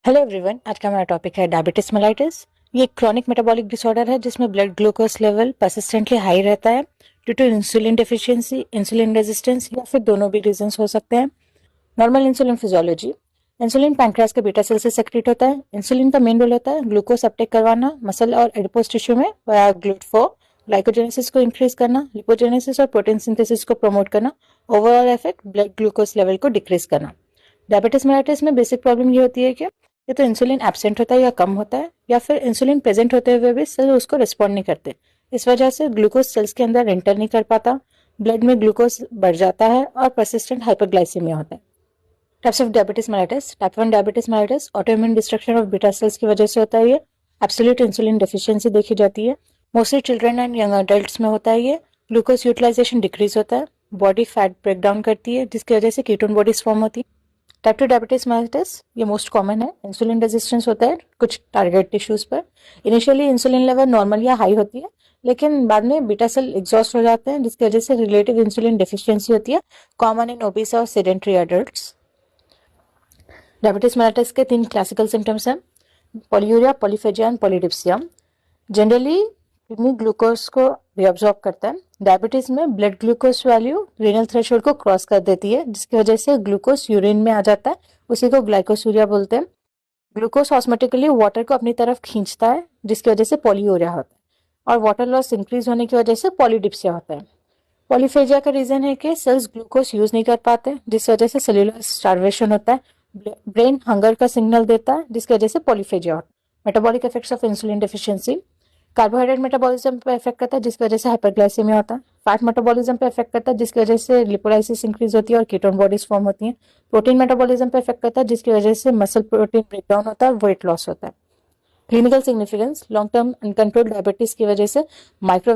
Hello everyone, आज का हमारा टॉपिक है डायबिटिस मेलाइटिस। ये एक क्रॉनिक मेटाबॉलिक डिसऑर्डर है जिसमें blood glucose level persistently high रहता है due to insulin deficiency, insulin resistance या फिर दोनों भी रीजंस हो सकते हैं। Normal insulin physiology. Insulin pancreas के बीटा सेल से सेक्रेट होता है। इंसुलिन का मेन रोल होता है ग्लूकोज अपटेक करवाना मसल और एडिपोज टिश्यू में वाया GLUT4, ग्लाइकोजेनेसिस को इंक्रीज करना, लिपोजेनेसिस और प्रोटीन सिंथेसिस को प्रमोट करना, overall effect blood glucose level को डिक्रीज करना। डायबिटिस मेलाइटिस में बेसिक प्रॉब्लम ये होती है कि या तो इंसुलिन एब्सेंट होता है या कम होता है, या फिर इंसुलिन प्रेजेंट होते हुए भी सेल उसको रिस्पॉन्ड नहीं करते। इस वजह से ग्लूकोज सेल्स के अंदर एंटर नहीं कर पाता, ब्लड में ग्लूकोज बढ़ जाता है और परसिस्टेंट हाइपरग्लाइसीमिया होता है। Types of diabetes mellitus. Type 1 diabetes mellitus autoimmune destruction of beta cells की वजह से होता है। ये एब्सोल्यूट इंसुलिन डेफिशिएंसी देखी जाती है। Mostly children and young adults में होता है। ये ग्लूकोज यूटिलाइजेशन डिक्रीज होता है, बॉडी फैट ब्रेक डाउन करती है जिसकी वजह से कीटोन बॉडीज फॉर्म होती है। टाइप 2 डायबिटिस मेलाइटिस ये मोस्ट कॉमन है। इंसुलिन रेजिस्टेंस होता है कुछ टारगेट टिश्यूज पर। इनिशियली इंसुलिन लेवल नॉर्मल या हाई होती है, लेकिन बाद में बीटा सेल एग्जॉस्ट हो जाते हैं जिसकी वजह से रिलेटिव इंसुलिन डेफिशिएंसी होती है, कॉमन इन ओबीस और सेडेंट्री एडल्ट्स। डायबिटिस मेलाइटिस के 3 क्लासिकल सिम्टम्स हैं, polyuria, polyphagia and polydipsia. Generally kidney glucose को रीअब्सॉर्ब करता है। डायबिटीज में blood glucose value renal threshold को क्रॉस कर देती है जिसकी वजह से ग्लूकोज यूरिन में आ जाता है, उसी को ग्लाइकोसूरिया बोलते हैं। ग्लूकोज ऑस्मोटिकली वाटर को अपनी तरफ खींचता है जिसकी वजह से पॉलीयूरिया होता है, और वाटर लॉस इंक्रीज होने की वजह से पॉलीडिप्सिया होता है। पॉलीफेजिया का रीजन है कि सेल्स ग्लूकोज यूज नहीं कर पाते जिस वजह से सेल्यूलर स्टार्वेशन होता है, ब्रेन हंगर का सिग्नल देता है जिसकी वजह से पॉलीफेजिया होता है। Metabolic effects of insulin deficiency. Carbohydrate metabolism पे इफेक्ट करता है जिसकी वजह से हाइपरग्लाइसेमिया होता है। फैट मेटाबॉलिज्म पे इफेक्ट करता है जिसकी वजह से लिपोलाइसिस इंक्रीज होती है और कीटोन बॉडीज फॉर्म होती हैं। प्रोटीन मेटाबॉलिज्म पे इफेक्ट करता है जिसकी वजह से मसल प्रोटीन ब्रेकडाउन होता है और वेट लॉस होता है। Clinical significance. Long term uncontrolled diabetes की वजह से माइक्रो